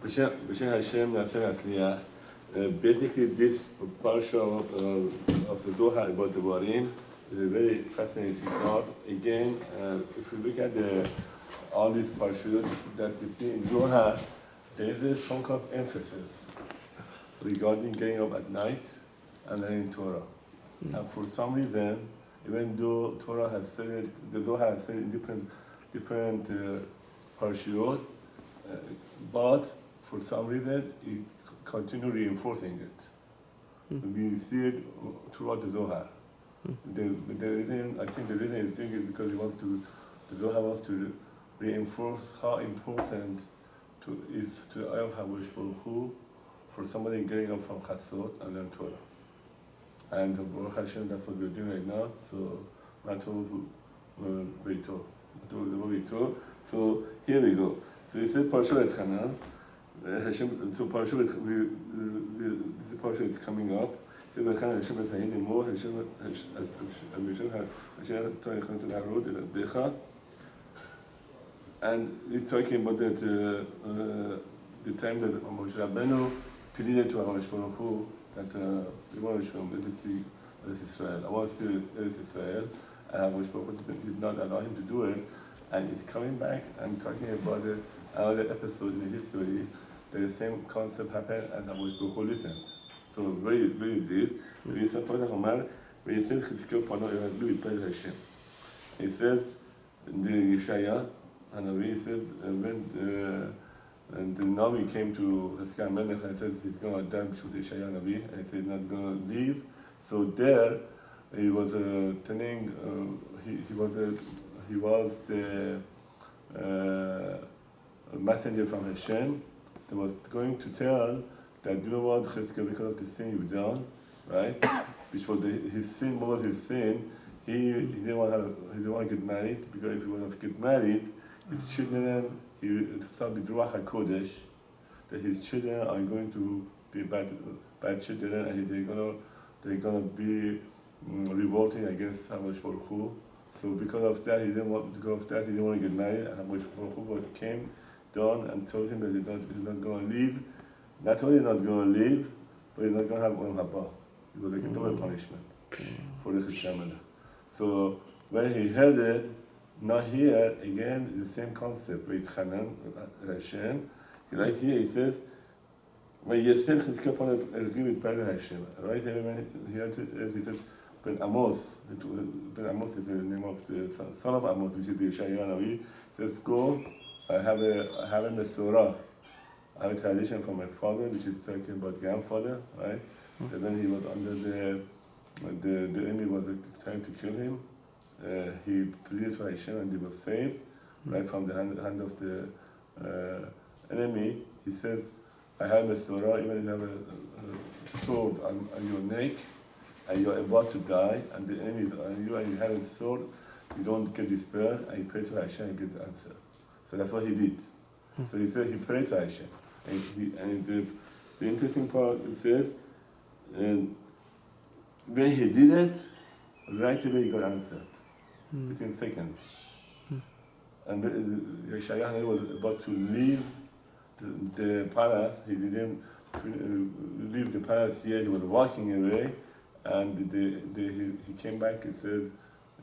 B'Shem Hashem Nasser Asliach. Basically, this partial of the Zohar about the Warim is a very fascinating part. Again, if you look at all these parshiyot that we see in Zohar, there is some kind of emphasis regarding getting up at night and learning Torah. And for some reason, even though Torah has said it, the Zohar has said it in different parshiyot, but for some reason, it continue reinforcing it. We see it throughout the Zohar. The reason, I think the reason is doing it because the Zohar wants to reinforce how important is to Ayav Havush Baruch Hu for somebody getting up from Chatzot and learn Torah. And Baruch Hashem, that's what we're doing right now. So, so here we go. So it says Parshat Chanan. Hashem. So Parshat, this Parshat is coming up. So Hashem Hashem Hashem Hashem and it's talking about that the time that Moshe Rabbeinu pleaded to Hakadosh Baruch Hu that we want to show him Eretz Israel. I want to see Eretz Israel, and Hakadosh Baruch Hu did not allow him to do it. And it's coming back and talking about another episode in the history that the same concept happened and Hakadosh Baruch Hu listened. So very is this. It says in the Yeshaya, and he says when the Navi came to Hezkiah Melech and says he's going to die with Yeshaya Navi, and he said he's not going to leave. So there he was telling he was the messenger from Hashem that was going to tell that you know what, Chizkiah, because of the sin you've done, right? Which was his sin. What was his sin? He didn't want to get married, because if he wanted to get married, his children, he thought with Zohar Hakkadosh that his children are going to be bad children, and they're gonna be revolting against Hakadosh Baruch Hu. So because of that, he didn't want to get married, and Hakadosh Baruch Hu came down and told him that he's not going to leave. Not only not going to leave, but he's not going to have Olam Haba. It was like a double punishment for the Chizkiah. So when he heard it, now here again the same concept with Chanan Hashem. Right here he says, when Yisrael Chizkiah upon agree with Pele Hashem. Right here he says, Ben Amos. Ben Amos is the name of the son of Amos, which is the Yeshaya Navi. Says, go. I have a Mesorah. I have a tradition from my father, which is talking about grandfather, right? And then he was under the enemy was trying to kill him. He pleaded to Hashem and he was saved, right from the hand of the enemy. He says, I have a Mesorah, even if you have a sword on your neck, and you're about to die, and the enemy is on you, and you have a sword, you don't get despair, and you pray to Hashem and get the answer. So that's what he did. So he said he prayed to Hashem. And the interesting part, it says, when he did it, right away he got answered, within seconds. And Yeshaya was about to leave the palace. He didn't leave the palace yet, he was walking away, and he came back. It says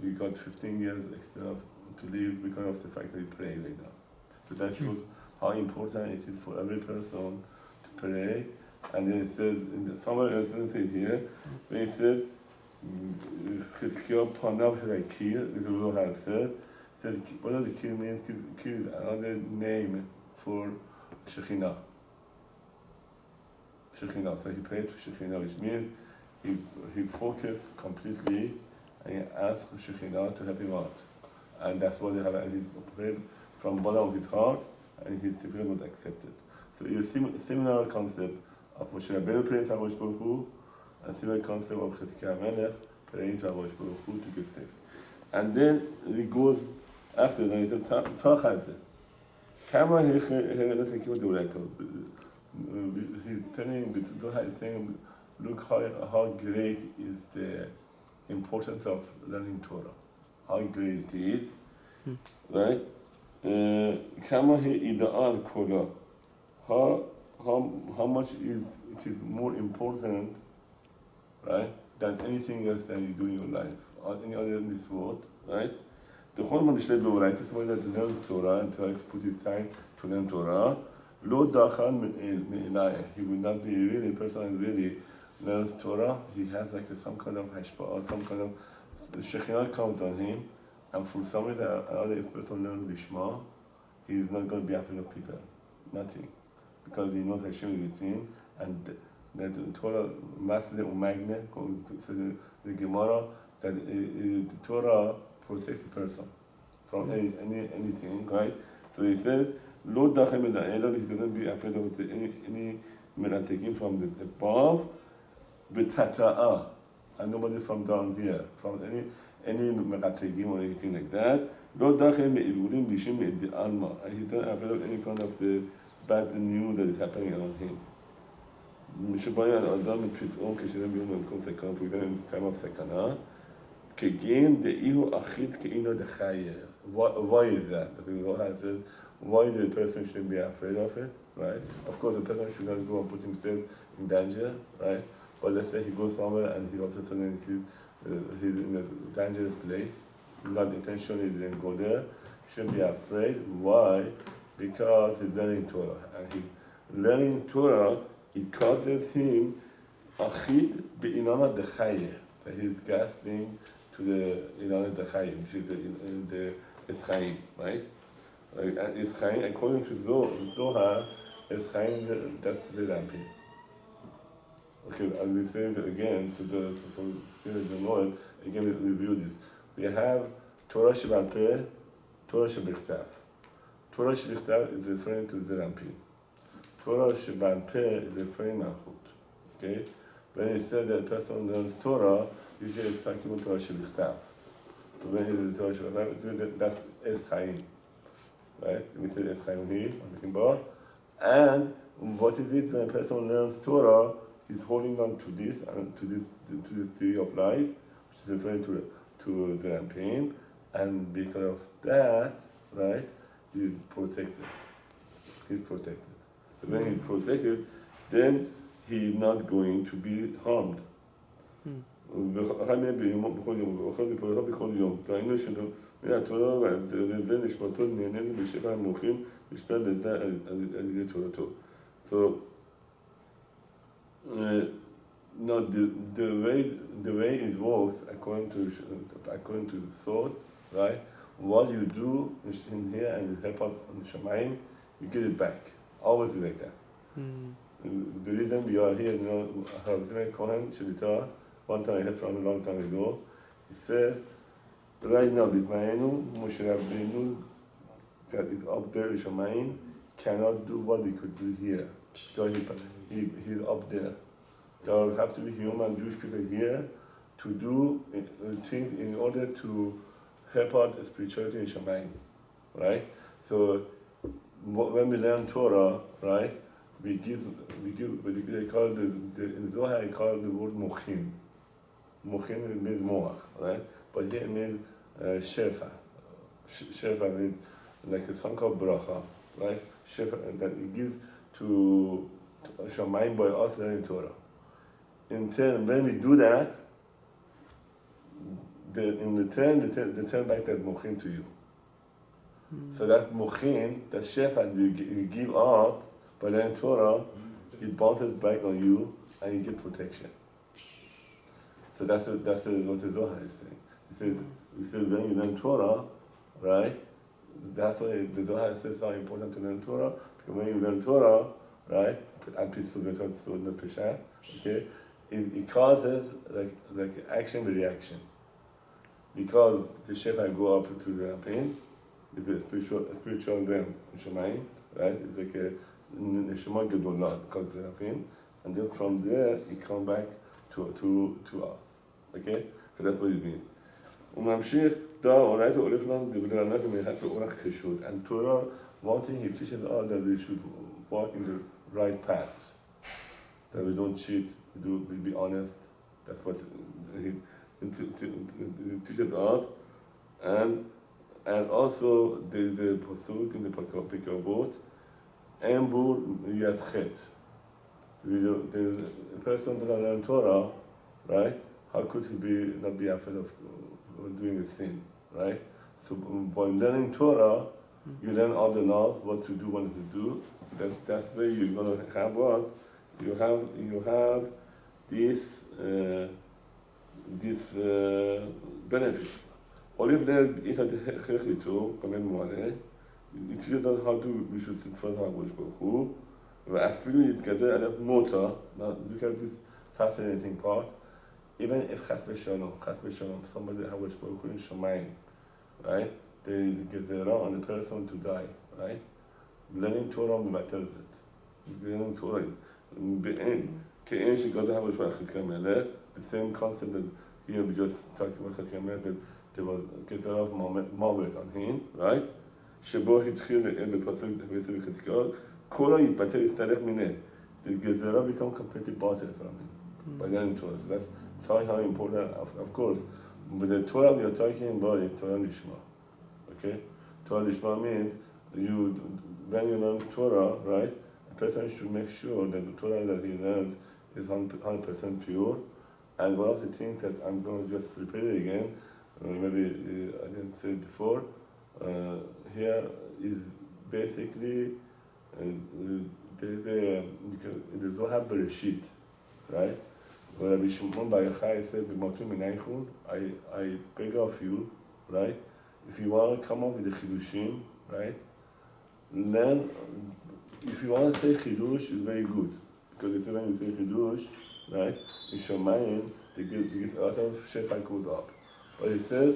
he got 15 years extra to live because of the fact that he prayed like that. So that shows how important it is for every person to pray. And then it says, somewhere else doesn't say it here, when it says, Chizkiah Panav Helakir, this is what Zohar says. It says, what does the kir mean? Kir is another name for Shekhinah. Shekhinah. So he prayed to Shekhinah, which means he focused completely and he asked Shekhinah to help him out. And that's what he prayed from the bottom of his heart, and his tefillah was accepted. So it's a similar concept of Moshe Rabbeinu praying to Hakadosh Baruch Hu, and similar concept of Chizkiah Melech praying to Hakadosh Baruch Hu to get saved. And then it goes after that, he says, Tachazeh. He's telling, look how great is the importance of learning Torah. How great it is, right? כמה היא אידאל כולה, how, how much it is more important, right, than anything else that you do in your life or any other in this world, right? The whole Mishnah right, somebody that learns Torah and tries to put his time to learn Torah, lo dachan he will not be really a person who really learns Torah. He has like some kind of hashpa or some kind of Shekhinah comes on him, and from somewhere that another person learns Lishma, he is not going to be afraid of people, nothing, because he knows Hashem is with him, and that the Torah, Master Umagne, the Gemara, that the Torah protects the person from anything, right? So he says, Lo dachem el he doesn't be afraid of any meratzekim from the above, b'tata'ah, and nobody from down here, from any meratzekim or anything like that. Lo dachem me'ilurim b'shim me'id alma, and he's not afraid of any kind of the bad news that is happening around him. משבעיה האדם פתאום כשאדם ביום במקום סכנה, פתאום in the time of סכנה, כגן דאיהו אחיד כאינו דחיה. Why is that? The Zohar says, why the person shouldn't be afraid of it, right? Of course, the person should not go and put himself in danger, right? But let's say he goes somewhere and he all of a sudden sees he's in a dangerous place, not intentionally didn't go there, he shouldn't be afraid. Why? Because he's learning Torah. And he's learning Torah, it causes him achid be'inana dechayeh, that he's gasping to the inana dechayeh, which is the eschaim, right? Eschaim, according to Zohar, eschaim, that's the lampi. Okay, and we say that again to the Lord, again we review this. We have Torah Shebal Peh, Torah Shebichtav. Torah Shebichtav is referring to the lampi. Torah Shebal Peh is referring to Malchut. Okay? When he said that a person learns Torah, usually it's talking about Torah Shebichtav. So when he says Torah Shebichtav, that's Eschaim. Right? We say Eschaim here on the Kimbah. And what is it when a person learns Torah? He's holding on to this and to this tree of life, which is referring to the pain, and because of that, right, he's protected. He's protected. So when he's protected, then he's not going to be harmed. So now the way it works according to the thought, right? What you do in here and you help out on the Shamayim, you get it back. Always is like that. The reason we are here, you know, Hazrat Kohen Shulita, one time I heard from a long time ago, he says, right now this Ma'enu, Moshe Rabbeinu, that is up there in Shamayim, cannot do what we could do here. Because he's up there. There will have to be human Jewish people here to do things in order to help out the spirituality in Shamayim, right? So when we learn Torah, right, we give they call in Zohar they call the word mochin. Mochin means moach, right? But here it means shefa. Shefa means like a song of bracha, right? Shefa that it gives to Shamayim by us learning Torah. In turn, when we do that, in return, they turn back that mochin to you. So that mochin, that shefa you give out by learning Torah, it bounces back on you and you get protection. So that's what the Zohar is saying. He says when you learn Torah, right? That's why the Zohar says how important to learn Torah, because when you learn Torah, right, okay, it causes like action with reaction. Because the shefa go up to the pain, it's a spiritual realm, Shemayim, right? It's like a Neshama Gedolah, it's called the pain, and then from there it comes back to us. Okay? So that's what it means. And Torah, one thing he teaches us that we should walk in the right path, that we don't cheat, we be honest. That's what he teaches us. And also there is a pasuk in the Pikavot, En bur yet chet. The person that doesn't learn Torah, right? How could he not be afraid of doing a sin, right? So by learning Torah, you learn all the laws, what to do, what to do. That's where you're gonna have what you have these benefits. All you've learned is that it teaches us how to we should sit front of Baruch Hu. ואפילו יתגזר עליו מותה. Now look at this fascinating part. Even if chas v'shalom, somebody HaKadosh Baruch Hu in Shamayim, right? There is a gezerah on the person to die, right? Learning Torah matters it. Learning Torah, כאין שגזר HaKadosh Baruch Hu חזקי המלך, the same concept that here we just talked about חזקי המלך, that there was gezerah of mawet on him, right? שבו התחיל בפסוק בעשר וחזקיות, כל היתבטל יצטרך מיניה. The gezerah become completely bottled from him by learning Torah. So that's how important, of course. But the Torah we are talking about is Torah Lishma. Okay? Torah Lishma means when you learn Torah, right, a person should make sure that the Torah that he learns is 100% pure. And one of the things that I'm going to just repeat it again, maybe I didn't say it before, here is basically there's in the Zohar Bereshit, right? Where Rabbi Shimon Bar Yochai said, I beg of you, right? If you want to come up with the chidushim, right? Learn. If you want to say chidush, it's very good because they say when you say chidush, right? In Shamayim, a lot of shefach goes up. But he says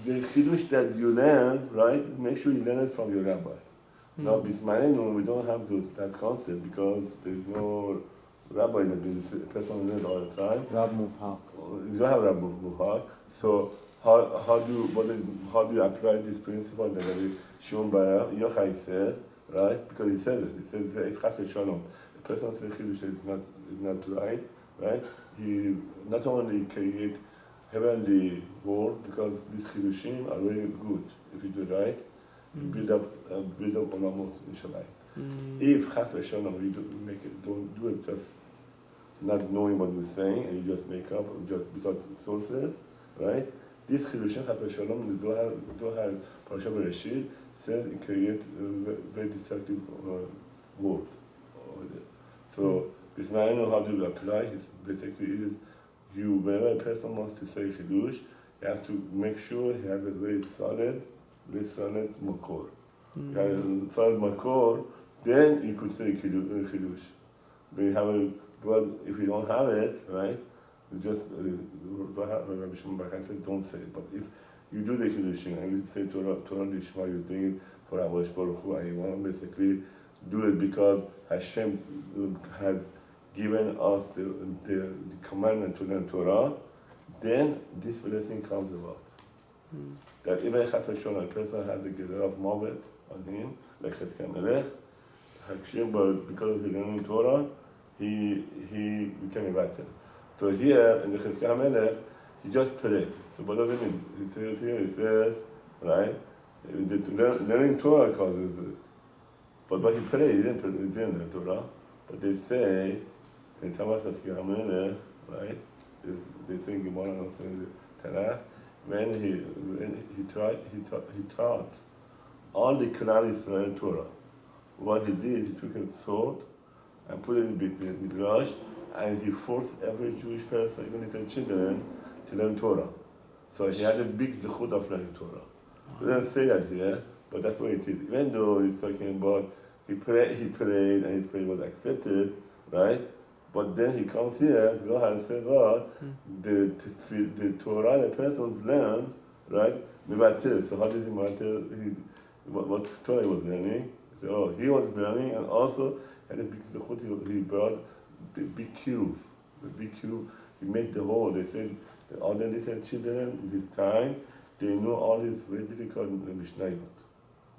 the chidush that you learn, right? Make sure you learn it from your rabbi. Now, Bismarenu, we don't have that concept because there's no rabbi that the person learns all the time. Rab Muvhak. We don't have Rab Muvhak. So how do you apply this principle that Shimon Bar Yochai says, right? Because he says it. He says if chas v'shalom, a person says chidush that is not right? He not only create heavenly world because these chidushim are very good if you do it right. Build up olamot in Shamayim. If chas v'shalom you don't do it just not knowing what you're saying and you just make up just without sources, right? This chidushim chas v'shalom in the Zohar Parashat Bereshit says it creates very destructive words. So this man how to apply his basically is whenever a person wants to say chidush, he has to make sure he has a very solid makor. Solid makor, then you could say chidush. But if you don't have it, right? Just Rabbi Shimon Bar Yochai says don't say it. But if you do the chidushing and you say Torah Lishma, you're doing it for HaKadosh Baruch Hu, and you want to basically do it because Hashem has given us the commandment to learn Torah, then this blessing comes about. That even chas v'shalom, a person has a gezerah of mawet on him, like Chizkiah Melech, but because of the learning Torah, he became a batter. So here in the Chizkiah Melech, he just prayed. So what does it mean? He says, right, learning Torah causes it. But he prayed, he didn't learn Torah. But they say, in Tamar Chizkiah Melech, right, they say Gemara and also Tanakh, when he taught all the Klal Yisrael Torah. What he did, he took a sword and put it in Midrash, and he forced every Jewish person, even little children, to learn Torah. So he had a big zechut of learning Torah. He doesn't say that here, but that's what it is. Even though he's talking about he prayed, and his prayer was accepted, right? But then he comes here, Zohar says, well, the Torah the persons learn, right? Mevatel. So how did he mevatel? What Torah he was learning? He said, he was learning, and also had a big zechut. He brought the big cube. He made the whole. They said that all the little children in his time, they know all these very difficult Mishnayot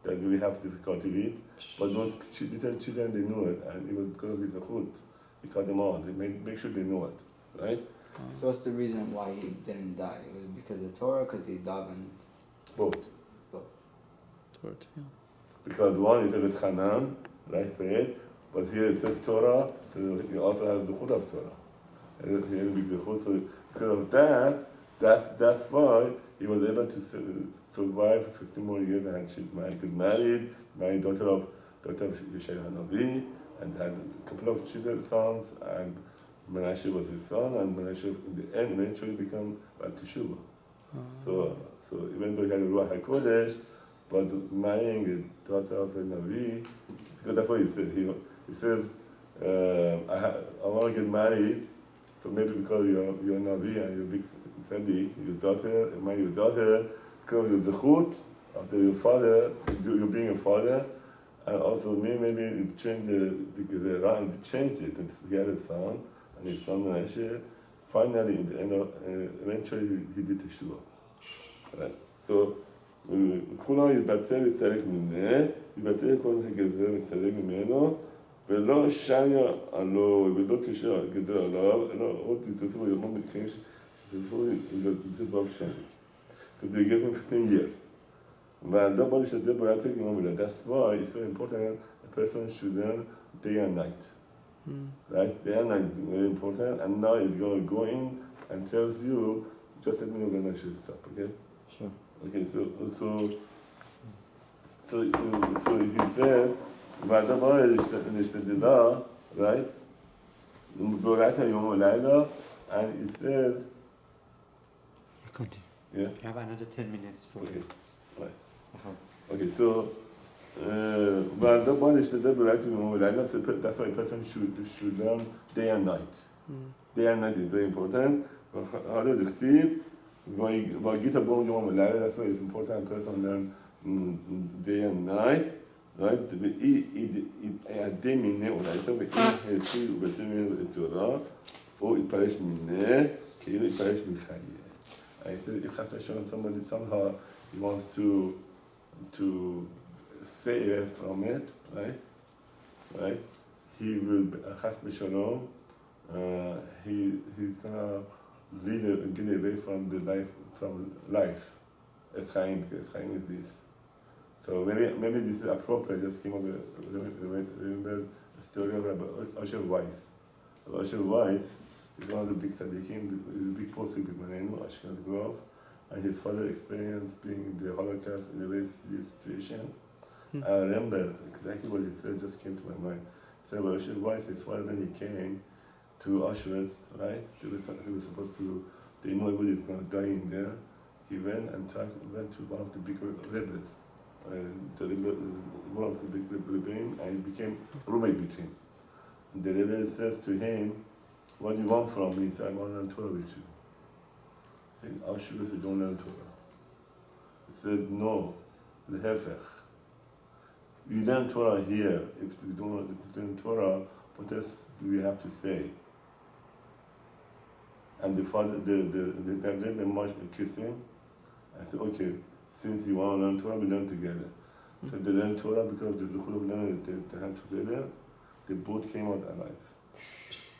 that we have difficulty with. But those little children, they knew it, and it was because of his zechut. He taught them all. They make sure they know it, right? So what's the reason why he didn't die? It was because of Torah, because he davened? Both. Torah, yeah. Because one is a Hanan, right? Right? But here it says Torah, so he also has the chut of Torah. And here it the chut, so because of that, that's why he was able to survive for 15 more years and she married daughter of Yeshaya Hanavi, and had a couple of children, sons, and Menashe was his son, and Menashe in the end eventually became Bal Teshuvah. So even though he had a Ruach HaKodesh, but marrying a daughter of a Navi, because that's what he said. He says, I want to get married, so maybe because you're a Navi and you're a big tzaddik, marry your daughter, because of the zechut after your father, you being a father, and also maybe you change the gezerah and change it. And he had a son, and his son Menashe, finally in the end of, eventually he did teshuvah. Right? So, כולו יתבטל ויסתלק ממנה, יתבטל כל הגזר ויסתלק ממנו, ולא שיה עלו, ולא תשע גזר עליו, אלא עוד יתוספו יומם מקרים שתוספו יתבטל שם. So they gave him 15 years. And nobody should do it. That's why it's so important a person should learn day and night. Right? Day and night is very important, and now it's going to go in and tells you, just let me know when I should stop, okay? Sure. Okay, so he says, right? And he says, Continue. yeah? You have another 10 minutes for Okay, right. Uh-huh. Okay, so that's why a person should learn day and night. Day and night is very important. That's why it's important a person learn day and night. Right? I said if Chas V'Shalom somebody somehow he wants to stay away from it, right? He will Chas V'Shalom, he's gonna get away from life. Eschaim, because Eschaim is this. So maybe this is appropriate. I just came up with remember the story of Rabbi Osher Weiss. Rabbi Osher Weiss is one of the big tzaddikim, the big posik with Manenu, Ashkenaz Grove, and his father experienced being in the Holocaust in a very serious situation. I remember exactly what he said, just came to my mind. He said, Rabbi Osher Weiss, his father, when he came to Auschwitz, right? They were supposed to, they know everybody is going to die in there. He went to one of the big rebels. One of the big rebellion, and he became roommate with him. And the rebel says to him, what do you want from me? He said, I want to learn Torah with you. He said, Auschwitz, we don't learn Torah. He said, no, the hefech. We learn Torah here. If we don't learn Torah, what else do we have to say? And the father, the rebel kissed him. I said, okay, since you want to learn Torah, we learn together. So they learned Torah because the Zechut of learning, they had together. They both came out alive.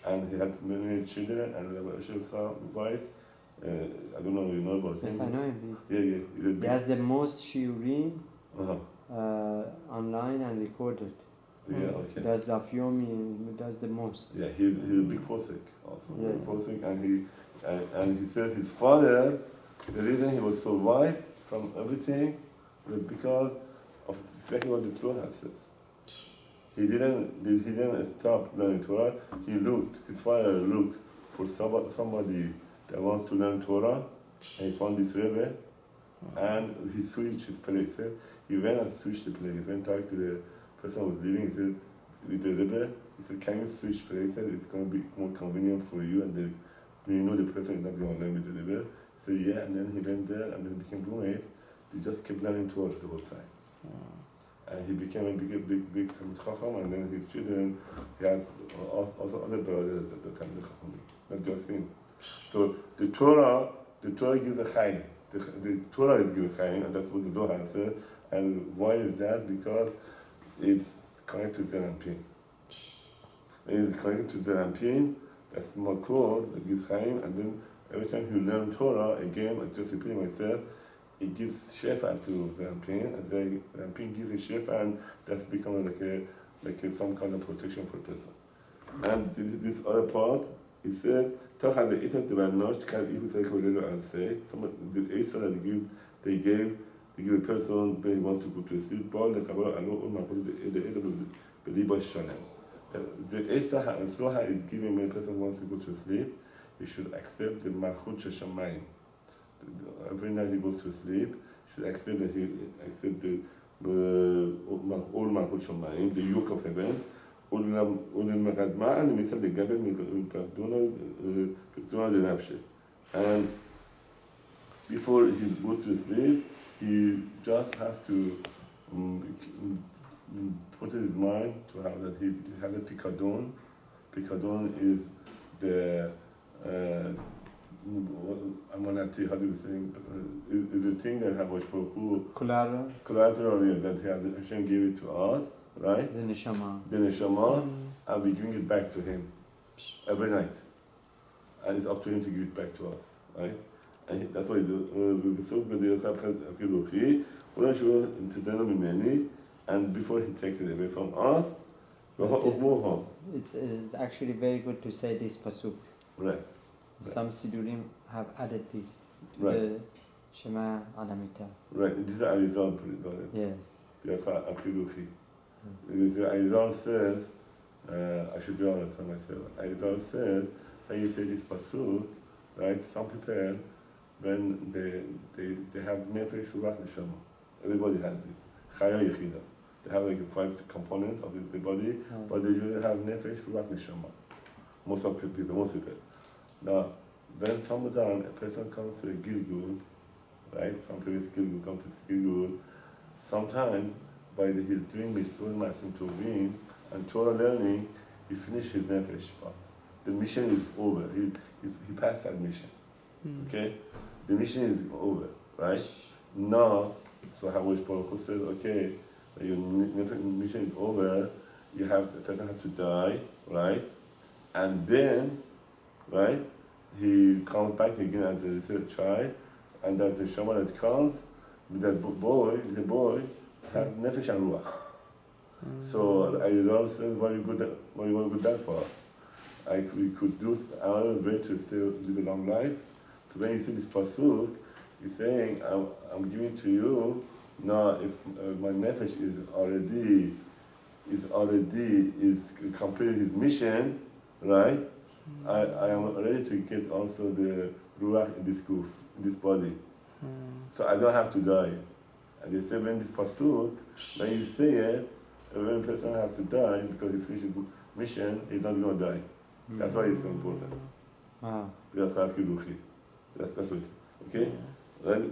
And he had many children, and Rabbi Osher Weiss, I don't know if you know about him. Yes, I know him. Yeah. He has the most shiurim Uh-huh. online and recorded. Yeah, okay. Does Dafyomi, does the most. Yeah, he's a big posek also. Yes. Big posek, and he says his father, the reason he was survived from everything was because of exactly what the Torah says. He didn't stop learning Torah. He looked. His father looked for somebody that wants to learn Torah, and he found this rebbe, and he switched his place. He went and switched the place. He went to the person who was leaving. He said, with the rebbe, he said, can you switch places? It's going to be more convenient for you, and when you know the person is not going to learn with the rebbe. He said, yeah, and then he went there, and then became roommate. They just kept learning Torah the whole time. And he became a big Talmid Chacham, and then his children, he has also other brothers that are Talmid Chacham, not just him. So the Torah gives a chayim. The Torah is giving chayim, and that's what the Zohar says. And why is that? Because it's connected to Zer and Pin. It's connected to Zer and Pin, that's Makor, that gives chayim, and then every time you learn Torah, again, I just repeat myself, it gives shefa to the Rampin, and the Rampin gives a shefa, and that's become like making some kind of protection for a person. And this other part, it says, "Toch has the item the Vanosh can equal say and say." Some the Asa that they give a person when he wants to go to sleep. Paul the Kabbalah alone the end of the Liba Shalem. The Asa and Zohar is giving when a person wants to go to sleep, he should accept the Malchut Sheshamayim. Every night he goes to sleep, he should accept that he accept the all Malchut Sheshamayim, the yoke of heaven. ולמקדמה מצד לגבי פרדונה לנפשי. And before he goes to sleep, he just has to put in his mind to have that he has a picadon. Picadon is the amonati, how do you say? Is a thing that Hakadosh Baruch Hu collateral that Hashem gave it to us, right? The neshama. The neshama, and we giving it back to him every night, and it's up to him to give it back to us, right? And that's why and before he takes it away from us, it's actually very good to say this pasuk. Right. Some Sidurim have added this to Right. the Shema Alamita. Right, this is Arizal put it on it. Yes. That's called Akiluchi. Arizal says, I should be honest with myself. Arizal says, when you say this pasuk, right, some people, when they have nefesh, ruach, neshama. Everybody has this. Chaya yechida. They have like a 5 component of the body, but they usually have nefesh, ruach, neshama. Most people. Now, when sometime a person comes to a Gilgul, right, from previous Gilgul comes to Gilgul, sometimes by he's doing Mitzvot Masim Tovim and Torah learning, he finishes his nefesh part. The mission is over. He passed that mission. Okay? The mission is over, right? Now, so Hakadosh Baruch Hu says, okay, your mission is over, the person has to die, right? And then, right, he comes back again as a little child, and that the shaman that comes with the boy has nefesh and ruach. So I don't say what you want to go that far. We could do our way to still live a long life. So when you see this pasuk, he's saying, I'm giving to you now. If my nefesh is completed his mission, right? I am ready to get also the ruach in this goof, in this body. So I don't have to die. And they say when this pasuk, when you say it, when a person has to die because he finished his mission, he's not going to die. That's why it's so important. Wow. That's it. Okay? Right?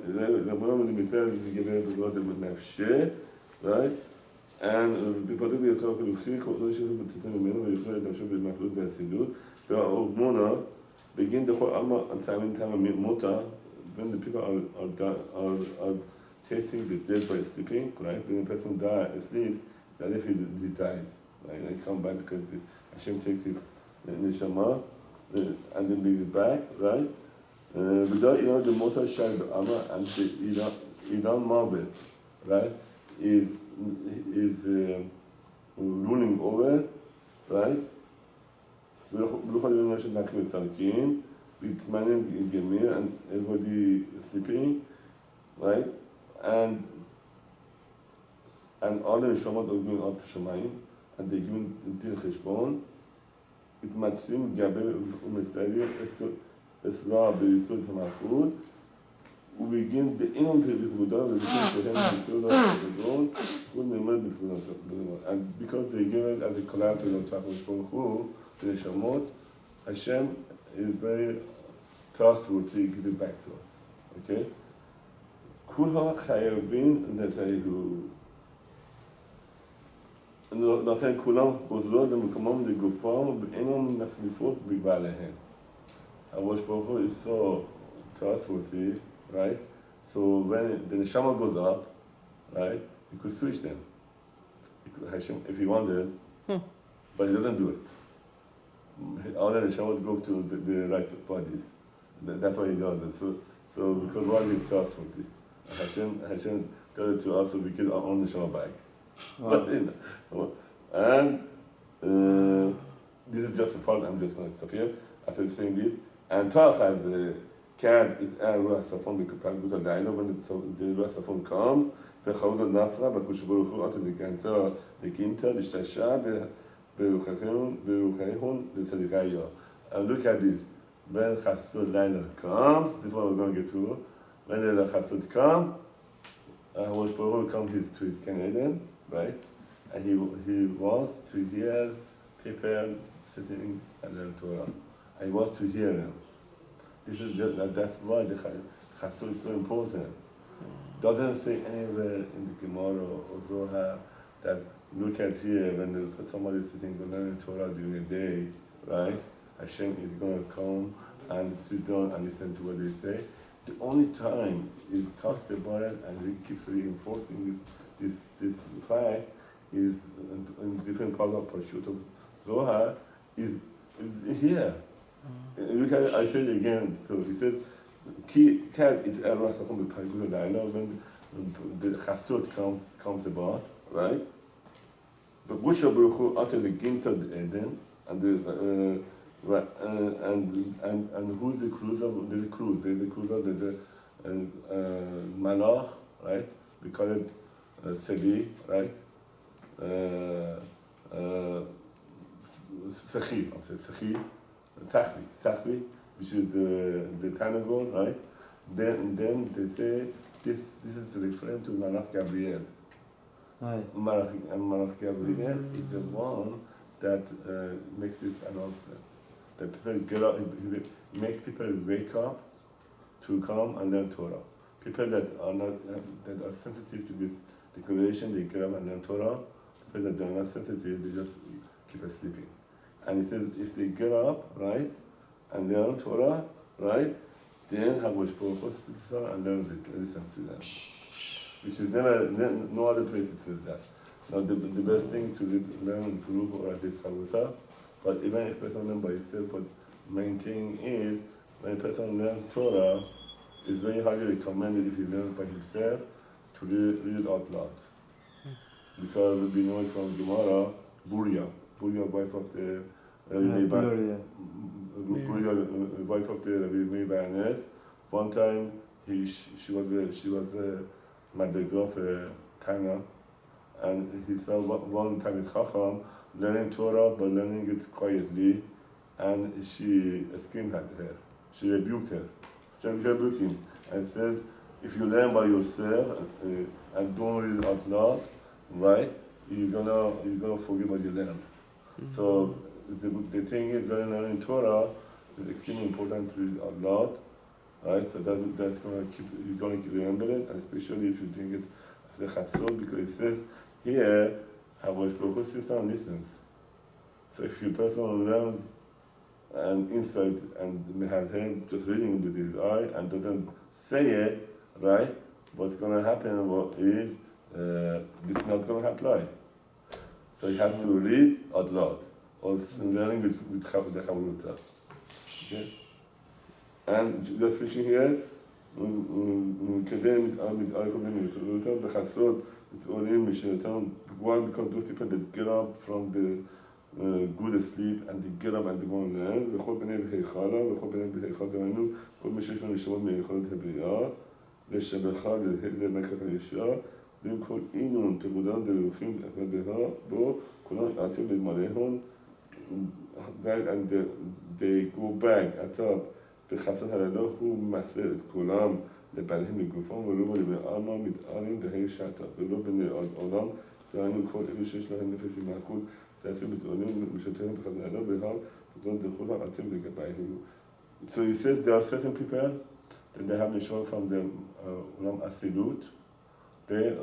And בפרטית יצחק חילוכי, כל זה שזה בתתן ממנו ויכול להמשיך במחלות והסידות וההורמונה begin the whole time mota when the people are tasting the death by sleeping, right? When a person sleeps, that if he dies, right? And he come back because Hashem takes his neshama and then brings it back, right? Without the motor shine the armor and the Iran marble, right? Is ruling over, right? And everybody sleeping, right? And all the neshamot are going up to Shemayim, and they're giving Din Cheshbon. It matching Gaber Umestari Esra Berisod Hamachud. We begin the inner people and because they give it as a collateral to Hakadosh Baruch Hu, the neshamot, Hashem is very trustworthy, he gives it back to us. Okay? Kulha chayavin netayu. לכן כולם חוזרות למקומם לגופם ואינם מחליפות בבעליהם. Hakadosh Baruch Hu is so trustworthy, right? So when the neshama goes up, right, you could switch them. Hashem, if he wanted, but he doesn't do it. All the neshama would go to the right bodies. That's why he does it. So because one is trustworthy, Hashem does it to us so we get our own neshama back. Wow. And this is just a part, I'm just going to stop here after saying this. And Tach has a cat, it's a ruach safon b'kapag daino, when the ruach safon comes, וחרוז הנפרא, בקדוש ברוך הוא, עד לגינתא, להשתעשע ברוחנו לצדיקאיו. And look at this. When Chassid Laila comes, this is what we're going to get to. When the Chassid comes, Baruch will come to his Canadian, right? And he wants to hear people sitting and learn Torah. And he wants to hear them. That's why the Chassid is so important. Doesn't say anywhere in the Gemara or Zohar that look at here when somebody is sitting and learning Torah during the day, right? Hashem is going to come and sit down and listen to what they say. The only time he talks about it and he keeps reinforcing this fact is in different parts of Parshut of Zohar is here. Look at it, I say it again. So he says, when the Chassid comes about, right? But Gusha Baruch Hu after the Ginta Eden and who's the cruiser? There's a cruiser. There's a Malach, right? We call it Sevi, right? Sechi, I'm saying Sachvi, which is the Tanagon, right? Then they say this is referring to Malach Gabriel. Right. Malach Gabriel is the one that makes this announcement. That people get up, he makes people wake up to come and learn Torah. People that are sensitive to this declaration, they get up and learn Torah. People that are not sensitive, they just keep sleeping. And he says, if they get up, right, and learn Torah, right, then Hakadosh Baruch Hu sits down and learns it, and listens to them. Which is no other place it says that. Now the best thing to learn in group or at least Chavruta, but even if a person learns by himself, but main thing is when a person learns Torah, it's very highly recommended if he learns by himself to read it out loud. Because we know it from Gemara, Buria, wife of the wife of the Rabbi Meir Bayanes. One time she was a madriga of a Tana, and he saw one time is Chacham learning Torah but learning it quietly, and she screamed at her. She rebuked her. She rebuked him and said, if you learn by yourself and don't read it out loud, right, you're gonna forget what you learned. Mm-hmm. So the thing is, when learning Torah is extremely important to read out loud, right? So that's gonna you're gonna remember it, and especially if you're doing it as a chassid, because it says here, Hakadosh Baruch Hu sits and listens. So if your person learns and inside and may have him just reading with his eye and doesn't say it, right? What's gonna happen is this is not gonna apply. So he has to read out loud, or learning with the Chavruta. Okay? And just finishing here, מתקדם מתאר קודמים מתאר בחסרות מתארים משנתם, one because those people that get up from the good sleep and they get up and they go and learn, וכל בני בהיכלה, וכל בני בהיכל דהיינו, כל מי שיש לו נשמות מהיכולת הבריאה, לשבחה למקח הישר, ועם כל אינון תבודן דרוחים בו, כולם עתים למלאון, and they go back at top, בחסד הללו הוא מחזר את כולם לבעליהם לגופם ולא בני אדם מתארים דהי שעתה ולא בני עולם דהיינו כל אלו שיש להם נפש במעקות תעשו מתארים ומשתתפים בחסד הללו בהר ודון דרכו לעתים לגביהם. So he says there are certain people that they have neshama from the Ulam Asilut, they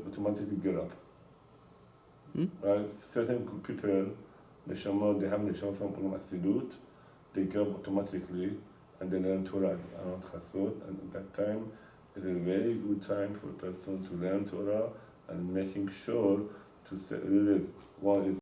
automatically get up. Right? Certain people, neshama, they have neshama from Ulam Asilut, they get up automatically and they learn Torah around Chassid, and at that time is a very good time for a person to learn Torah and making sure to read it. One is